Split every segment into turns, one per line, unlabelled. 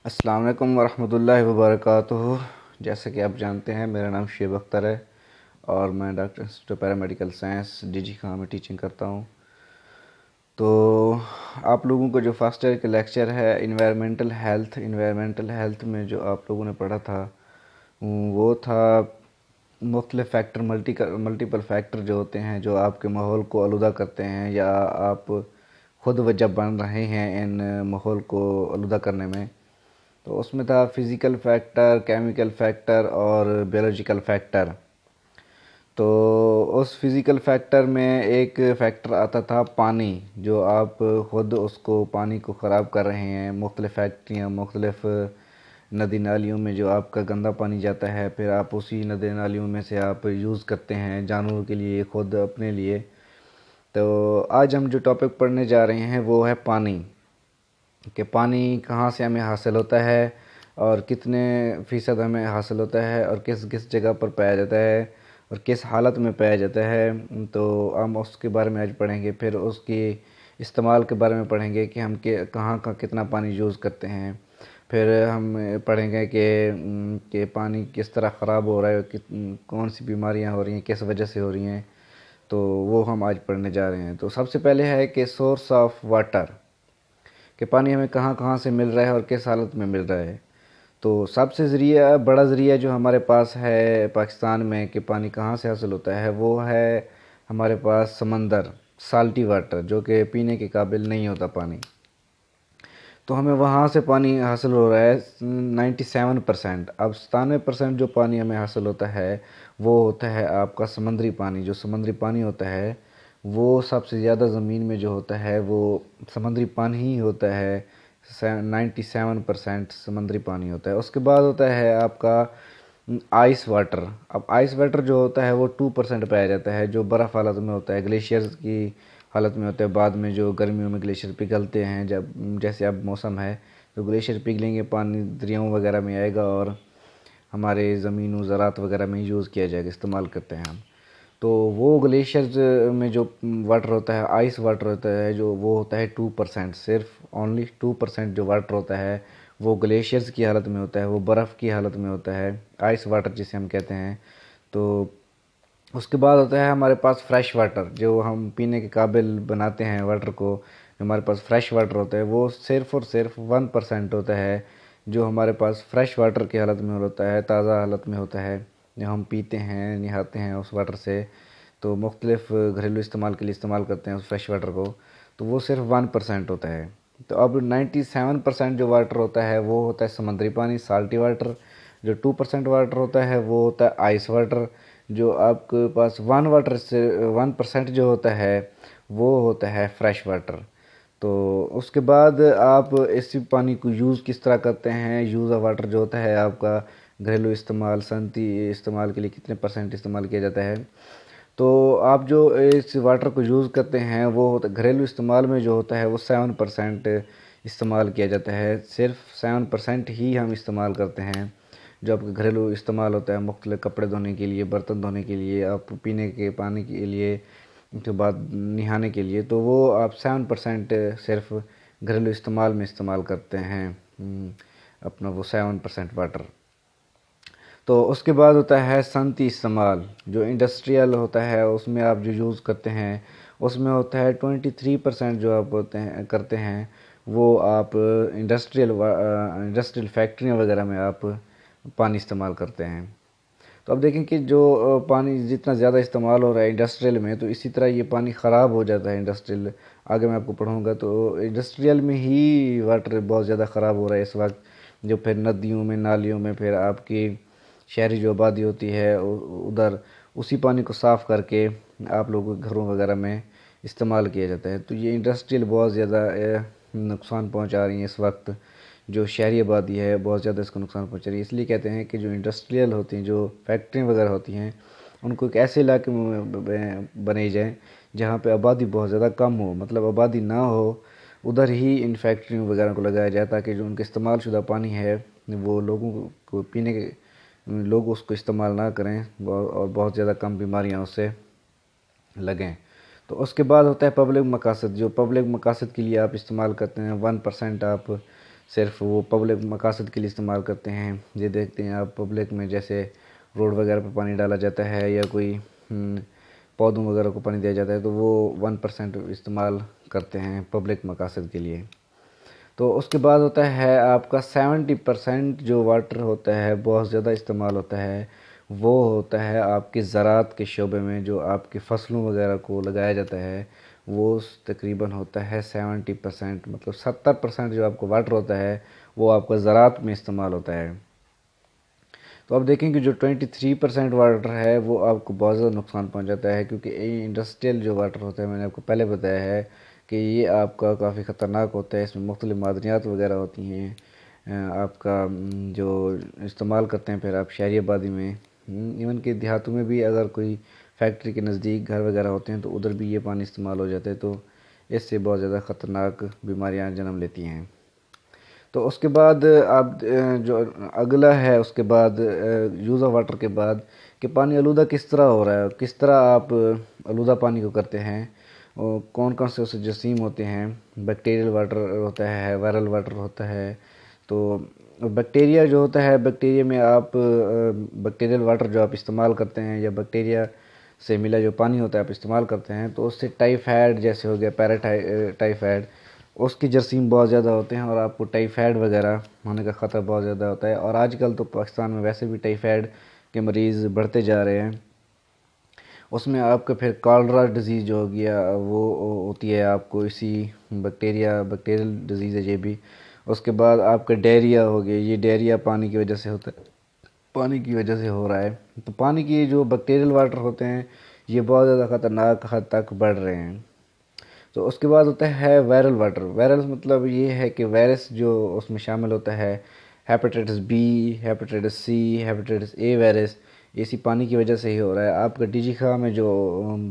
السلام علیکم ورحمۃ اللہ وبرکاتہ۔ جیسا کہ آپ جانتے ہیں میرا نام شعیب اختر ہے اور میں doctor institute paramedical science D G Khan میں ٹیچنگ کرتا ہوں۔ تو آپ لوگوں کو جو فرسٹ ایئر کا لیکچر ہے انوائرمنٹل ہیلتھ میں جو آپ لوگوں نے پڑھا تھا وہ تھا مختلف فیکٹر ملٹیپل فیکٹر جو ہوتے ہیں جو آپ کے ماحول کو آلودہ کرتے ہیں یا آپ خود وجہ بن رہے ہیں ان ماحول کو آلودہ کرنے میں۔ تو اس میں تھا فزیکل فیکٹر، کیمیکل فیکٹر اور بیولوجیکل فیکٹر۔ تو اس فزیکل فیکٹر میں ایک فیکٹر آتا تھا پانی، جو آپ خود اس کو پانی کو خراب کر رہے ہیں۔ مختلف فیکٹریاں، مختلف ندی نالیوں میں جو آپ کا گندا پانی جاتا ہے، پھر آپ اسی ندی نالیوں میں سے آپ یوز کرتے ہیں جانوروں کے لیے، خود اپنے لیے۔ تو آج ہم جو ٹاپک پڑھنے جا رہے ہیں وہ ہے پانی، کہ پانی کہاں سے ہمیں حاصل ہوتا ہے اور کتنے فیصد ہمیں حاصل ہوتا ہے اور کس کس جگہ پر پایا جاتا ہے اور کس حالت میں پایا جاتا ہے۔ تو ہم اس کے بارے میں آج پڑھیں گے، پھر اس کی استعمال کے بارے میں پڑھیں گے کہ ہم کہاں کتنا پانی یوز کرتے ہیں۔ پھر ہم پڑھیں گے کہ پانی کس طرح خراب ہو رہا ہے، کون سی بیماریاں ہو رہی ہیں، کس وجہ سے ہو رہی ہیں۔ تو وہ ہم آج پڑھنے جا رہے ہیں۔ تو سب سے پہلے ہے کہ سورس آف واٹر، کہ پانی ہمیں کہاں سے مل رہا ہے اور کس حالت میں مل رہا ہے۔ تو سب سے بڑا ذریعہ جو ہمارے پاس ہے پاکستان میں کہ پانی کہاں سے حاصل ہوتا ہے وہ ہے ہمارے پاس سمندر، سالٹی واٹر، جو کہ پینے کے قابل نہیں ہوتا پانی۔ تو ہمیں وہاں سے پانی حاصل ہو رہا ہے 97%۔ اب 97% جو پانی ہمیں حاصل ہوتا ہے وہ ہوتا ہے آپ کا سمندری پانی۔ جو سمندری پانی ہوتا ہے وہ سب سے زیادہ زمین میں جو ہوتا ہے وہ سمندری پانی ہی ہوتا ہے، 97% سمندری پانی ہوتا ہے۔ اس کے بعد ہوتا ہے آپ کا آئس واٹر۔ اب آئس واٹر جو ہوتا ہے وہ 2% پایا جاتا ہے، جو برف حالت میں ہوتا ہے، گلیشیئرز کی حالت میں ہوتا ہے۔ بعد میں جو گرمیوں میں گلیشیئر پگھلتے ہیں، جیسے اب موسم ہے تو گلیشیئر پگھلیں گے، پانی دریاؤں وغیرہ میں آئے گا اور ہمارے زمین و زراعت وغیرہ میں یوز کیا جائے گا، استعمال کرتے ہیں ہم۔ تو وہ گلیشیئرز میں جو واٹر ہوتا ہے، آئس واٹر ہوتا ہے، جو وہ ہوتا ہے 2%، صرف اونلی 2% جو واٹر ہوتا ہے وہ گلیشیئرز کی حالت میں ہوتا ہے، وہ برف کی حالت میں ہوتا ہے، آئس واٹر جسے ہم کہتے ہیں۔ تو اس کے بعد ہوتا ہے ہمارے پاس فریش واٹر، جو ہم پینے کے قابل بناتے ہیں واٹر کو، ہمارے پاس فریش واٹر ہوتا ہے، وہ صرف اور صرف 1% ہوتا ہے، جو ہمارے پاس فریش واٹر کی حالت میں ہوتا ہے، تازہ حالت میں ہوتا ہے، جو ہم پیتے ہیں، نہاتے ہیں اس واٹر سے۔ تو مختلف گھریلو استعمال کے لیے استعمال کرتے ہیں اس فریش واٹر کو، تو وہ صرف 1% ہوتا ہے۔ تو اب 97% جو واٹر ہوتا ہے وہ ہوتا ہے سمندری پانی، سالٹی واٹر۔ جو 2% واٹر ہوتا ہے وہ ہوتا ہے آئس واٹر۔ جو آپ کے پاس 1% جو ہوتا ہے وہ ہوتا ہے فریش واٹر۔ تو اس کے بعد آپ اسی پانی کو یوز کس طرح کرتے ہیں، یوز آف واٹر جو ہوتا ہے آپ کا گھریلو استعمال، صنعتی استعمال کے لیے کتنے % استعمال کیا جاتا ہے۔ تو آپ جو اس واٹر کو یوز کرتے ہیں وہ گھریلو استعمال میں جو ہوتا ہے وہ 7% استعمال کیا جاتا ہے، صرف 7% ہی ہم استعمال کرتے ہیں جو آپ کا گھریلو استعمال ہوتا ہے، مختلف کپڑے دھونے کے لیے، برتن دھونے کے لیے، آپ پینے کے پانی کے لیے، اس کے بعد نہانے کے لیے۔ تو وہ آپ 7% صرف گھریلو استعمال میں استعمال کرتے ہیں اپنا وہ 7% واٹر۔ تو اس کے بعد ہوتا ہے صنعتی استعمال، جو انڈسٹریل ہوتا ہے اس میں آپ جو یوز کرتے ہیں اس میں ہوتا ہے 23% جو آپ کرتے ہیں وہ آپ انڈسٹریل فیکٹریاں وغیرہ میں آپ پانی استعمال کرتے ہیں۔ تو اب دیکھیں کہ جو پانی جتنا زیادہ استعمال ہو رہا ہے انڈسٹریل میں، تو اسی طرح یہ پانی خراب ہو جاتا ہے انڈسٹریل۔ آگے میں آپ کو پڑھوں گا تو انڈسٹریل میں ہی واٹر بہت زیادہ خراب ہو رہا ہے اس وقت، جو پھر ندیوں میں، نالیوں میں، پھر آپ کی شہری جو آبادی ہوتی ہے ادھر اسی پانی کو صاف کر کے آپ لوگوں کے گھروں وغیرہ میں استعمال کیا جاتا ہے۔ تو یہ انڈسٹریل بہت زیادہ نقصان پہنچا رہی ہیں اس وقت، جو شہری آبادی ہے بہت زیادہ اس کو نقصان پہنچا رہی ہے۔ اس لیے کہتے ہیں کہ جو انڈسٹریل ہوتی ہیں، جو فیکٹریاں وغیرہ ہوتی ہیں، ان کو ایک ایسے علاقے میں بنے جائیں جہاں پہ آبادی بہت زیادہ کم ہو، مطلب آبادی نہ ہو، ادھر ہی ان فیکٹریوں وغیرہ کو لگایا جائے تاکہ جو ان کا استعمال شدہ پانی ہے وہ لوگوں کو پینے کے لوگ اس کو استعمال نہ کریں اور بہت زیادہ کم بیماریاں اس سے لگیں۔ تو اس کے بعد ہوتا ہے پبلک مقاصد، جو پبلک مقاصد کے لیے آپ استعمال کرتے ہیں 1% آپ صرف وہ پبلک مقاصد کے لیے استعمال کرتے ہیں۔ یہ دیکھتے ہیں آپ پبلک میں جیسے روڈ وغیرہ پہ پانی ڈالا جاتا ہے یا کوئی پودوں وغیرہ کو پانی دیا جاتا ہے تو وہ 1% استعمال کرتے ہیں پبلک مقاصد کے لیے۔ تو اس کے بعد ہوتا ہے آپ کا 70% جو واٹر ہوتا ہے بہت زیادہ استعمال ہوتا ہے، وہ ہوتا ہے آپ کے زراعت کے شعبے میں، جو آپ کی فصلوں وغیرہ کو لگایا جاتا ہے، وہ تقریباً ہوتا ہے 70%، مطلب 70% جو آپ کو واٹر ہوتا ہے وہ آپ کا زراعت میں استعمال ہوتا ہے۔ تو آپ دیکھیں کہ جو 23% واٹر ہے وہ آپ کو بہت زیادہ نقصان پہنچاتا ہے، کیونکہ انڈسٹریل جو واٹر ہوتا ہے میں نے آپ کو پہلے بتایا ہے کہ یہ آپ کا کافی خطرناک ہوتا ہے، اس میں مختلف معدنیات وغیرہ ہوتی ہیں، آپ کا جو استعمال کرتے ہیں پھر آپ شہری آبادی میں، ایون کہ دیہاتوں میں بھی اگر کوئی فیکٹری کے نزدیک گھر وغیرہ ہوتے ہیں تو ادھر بھی یہ پانی استعمال ہو جاتا ہے، تو اس سے بہت زیادہ خطرناک بیماریاں جنم لیتی ہیں۔ تو اس کے بعد آپ جو اگلا ہے اس کے بعد یوز آف واٹر کے بعد کہ پانی آلودہ کس طرح ہو رہا ہے، کس طرح آپ آلودہ پانی کو کرتے ہیں، اور کون کون سے اسے جراثیم ہوتے ہیں۔ بیکٹیریل واٹر ہوتا ہے، وائرل واٹر ہوتا ہے۔ تو بیکٹیریا جو ہوتا ہے، بیکٹیریا میں آپ بیکٹیریل واٹر جو آپ استعمال کرتے ہیں یا بیکٹیریا سے ملا جو پانی ہوتا ہے آپ استعمال کرتے ہیں تو اس سے ٹائیفائڈ جیسے ہو گیا، ٹائیفائڈ، اس کی جراثیم بہت زیادہ ہوتے ہیں اور آپ کو ٹائیفائڈ وغیرہ ہونے کا خطرہ بہت زیادہ ہوتا ہے۔ اور آج کل تو پاکستان میں ویسے بھی ٹائیفائڈ کے مریض بڑھتے جا رہے ہیں، اس میں آپ کا پھر کالرا ڈیزیز جو ہو گیا وہ ہوتی ہے آپ کو اسی بیکٹیریل ڈیزیز ہے یہ بھی۔ اس کے بعد آپ کا ڈائریا ہو گیا، یہ ڈائریا پانی کی وجہ سے ہوتا ہے، پانی کی وجہ سے ہو رہا ہے۔ تو پانی کی جو بیکٹیریل واٹر ہوتے ہیں یہ بہت زیادہ خطرناک حد تک بڑھ رہے ہیں۔ تو اس کے بعد ہوتا ہے وائرل واٹر۔ وائرل مطلب یہ ہے کہ وائرس جو اس میں شامل ہوتا ہے، hepatitis B, hepatitis C, hepatitis A virus, اسی پانی کی وجہ سے ہی ہو رہا ہے۔ آپ کا ڈی جی خواہ میں جو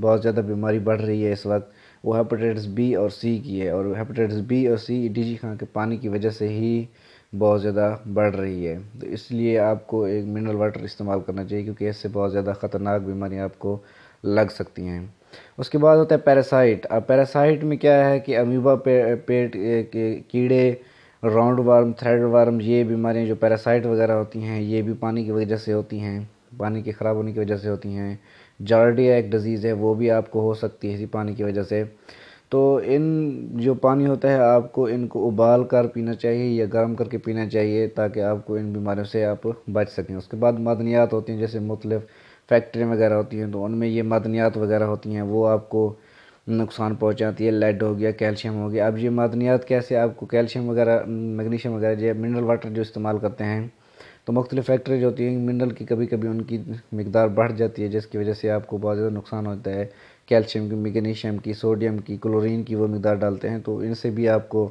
بہت زیادہ بیماری بڑھ رہی ہے اس وقت وہ ہیپیٹائٹس بی اور سی کی ہے، اور ہیپیٹائٹس بی اور سی ڈی جی خواہ کے پانی کی وجہ سے ہی بہت زیادہ بڑھ رہی ہے۔ تو اس لیے آپ کو ایک منرل واٹر استعمال کرنا چاہیے، کیونکہ اس سے بہت زیادہ خطرناک بیماریاں آپ کو لگ سکتی ہیں۔ اس کے بعد ہوتا ہے پیراسائٹ۔ اب پیراسائٹ میں کیا ہے کہ امیبا، پیٹ کے کیڑے، راؤنڈ ورم، تھریڈ ورم، یہ بیماریاں جو پیراسائٹ وغیرہ ہوتی ہیں یہ بھی پانی کی وجہ سے ہوتی ہیں، پانی کے خراب ہونے کی وجہ سے ہوتی ہیں۔ جارڈیا ایک ڈیزیز ہے، وہ بھی آپ کو ہو سکتی ہے اسی پانی کی وجہ سے۔ تو ان جو پانی ہوتا ہے آپ کو ان کو ابال کر پینا چاہیے یا گرم کر کے پینا چاہیے تاکہ آپ کو ان بیماریوں سے آپ بچ سکیں۔ اس کے بعد معدنیات ہوتی ہیں، جیسے مختلف فیکٹریاں وغیرہ ہوتی ہیں تو ان میں یہ معدنیات وغیرہ ہوتی ہیں وہ آپ کو نقصان پہنچاتی ہے۔ لیڈ ہو گیا، کیلشیم ہو گیا۔ اب یہ معدنیات کیسے آپ کو کیلشیم وغیرہ، میگنیشیم وغیرہ، جو منرل واٹر جو استعمال کرتے ہیں تو مختلف فیکٹری جو ہوتی ہیں منرل کی کبھی کبھی ان کی مقدار بڑھ جاتی ہے جس کی وجہ سے آپ کو بہت زیادہ نقصان ہوتا ہے۔ کیلشیم کی، میگنیشیم کی، سوڈیم کی، کلورین کی وہ مقدار ڈالتے ہیں تو ان سے بھی آپ کو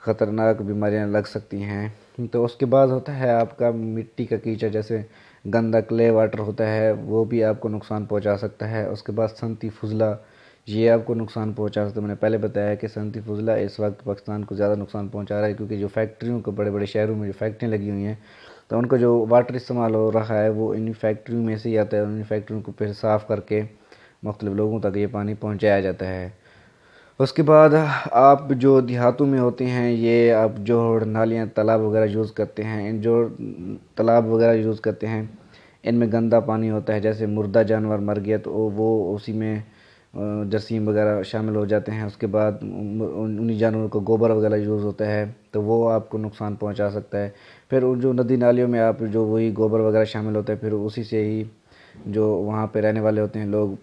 خطرناک بیماریاں لگ سکتی ہیں۔ تو اس کے بعد ہوتا ہے آپ کا مٹی کا کیچڑ، جیسے گندا کلے واٹر ہوتا ہے وہ بھی آپ کو نقصان پہنچا سکتا ہے۔ اس کے بعد صنعتی فضلہ، یہ آپ کو نقصان پہنچا سکتا ہے۔ میں نے پہلے بتایا کہ صنعتی فضلہ اس وقت پاکستان کو زیادہ نقصان پہنچا رہا ہے، کیونکہ جو فیکٹریوں کو، بڑے بڑے شہروں میں جو فیکٹریاں لگی ہوئی ہیں تو ان کا جو واٹر استعمال ہو رہا ہے وہ ان فیکٹریوں میں سے ہی آتا ہے، ان فیکٹریوں کو پھر صاف کر کے مختلف لوگوں تک یہ پانی پہنچایا جاتا ہے۔ اس کے بعد آپ جو دیہاتوں میں ہوتے ہیں یہ آپ جو نالیاں، تالاب وغیرہ یوز کرتے ہیں، ان جو تالاب وغیرہ یوز کرتے ہیں ان میں گندا پانی ہوتا ہے، جیسے مردہ جانور مر گیا تو وہ اسی میں جراثیم وغیرہ شامل ہو جاتے ہیں۔ اس کے بعد انہی جانوروں کا گوبر وغیرہ یوز ہوتا ہے تو وہ آپ کو نقصان پہنچا سکتا ہے۔ پھر جو ندی نالیوں میں آپ جو وہی گوبر وغیرہ شامل ہوتا ہے پھر اسی سے ہی جو وہاں پہ رہنے والے ہوتے ہیں لوگ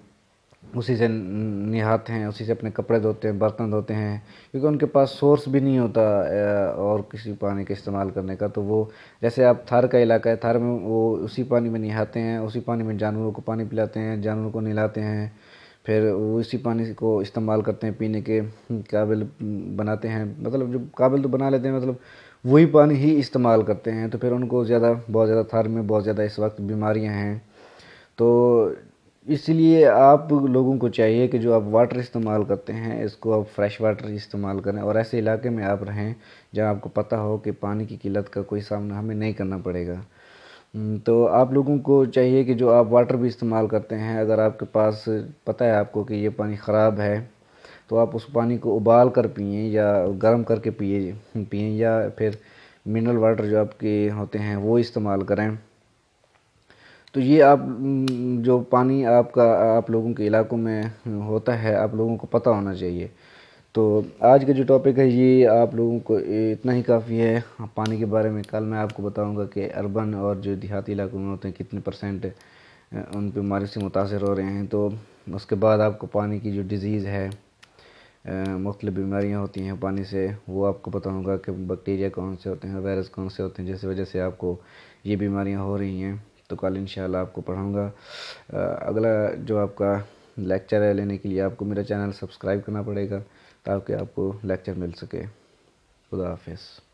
اسی سے نہاتے ہیں، اسی سے اپنے کپڑے دھوتے ہیں، برتن دھوتے ہیں، کیونکہ ان کے پاس سورس بھی نہیں ہوتا اور کسی پانی کا استعمال کرنے کا۔ تو وہ جیسے آپ تھار کا علاقہ ہے، تھار میں وہ اسی پانی میں نہاتے ہیں، اسی پانی میں جانوروں کو پانی پلاتے ہیں، جانوروں کو نہلاتے ہیں، پھر وہ اسی پانی کو استعمال کرتے ہیں، پینے کے قابل بناتے ہیں، مطلب جو قابل تو بنا لیتے ہیں، مطلب وہی پانی ہی استعمال کرتے ہیں۔ تو پھر ان کو بہت زیادہ تھار میں بہت زیادہ اس وقت بیماریاں ہیں۔ تو اس لیے آپ لوگوں کو چاہیے کہ جو آپ واٹر استعمال کرتے ہیں اس کو آپ فریش واٹر استعمال کریں اور ایسے علاقے میں آپ رہیں جہاں آپ کو پتہ ہو کہ پانی کی قلت کا کوئی سامنا ہمیں نہیں کرنا پڑے گا۔ تو آپ لوگوں کو چاہیے کہ جو آپ واٹر بھی استعمال کرتے ہیں اگر آپ کے پاس پتہ ہے آپ کو کہ یہ پانی خراب ہے تو آپ اس پانی کو ابال کر پئیں یا گرم کر کے پئیں یا پھر منرل واٹر جو آپ کے ہوتے ہیں وہ استعمال کریں۔ تو یہ آپ جو پانی آپ کا آپ لوگوں کے علاقوں میں ہوتا ہے آپ لوگوں کو پتہ ہونا چاہیے۔ تو آج کا جو ٹاپک ہے یہ آپ لوگوں کو اتنا ہی کافی ہے پانی کے بارے میں۔ کل میں آپ کو بتاؤں گا کہ اربن اور جو دیہاتی علاقوں میں ہوتے ہیں کتنے پرسنٹ ان بیماری سے متاثر ہو رہے ہیں۔ تو اس کے بعد آپ کو پانی کی جو ڈیزیز ہے، مختلف بیماریاں ہوتی ہیں پانی سے، وہ آپ کو بتاؤں گا کہ بیکٹیریا کون سے ہوتے ہیں، وائرس کون سے ہوتے ہیں جس وجہ سے آپ کو یہ بیماریاں ہو رہی ہیں۔ تو کل انشاءاللہ آپ کو پڑھاؤں گا۔ اگلا جو آپ کا لیکچر ہے لینے کے لیے آپ کو میرا چینل سبسکرائب کرنا پڑے گا تاکہ آپ کو لیکچر مل سکے۔ خدا حافظ۔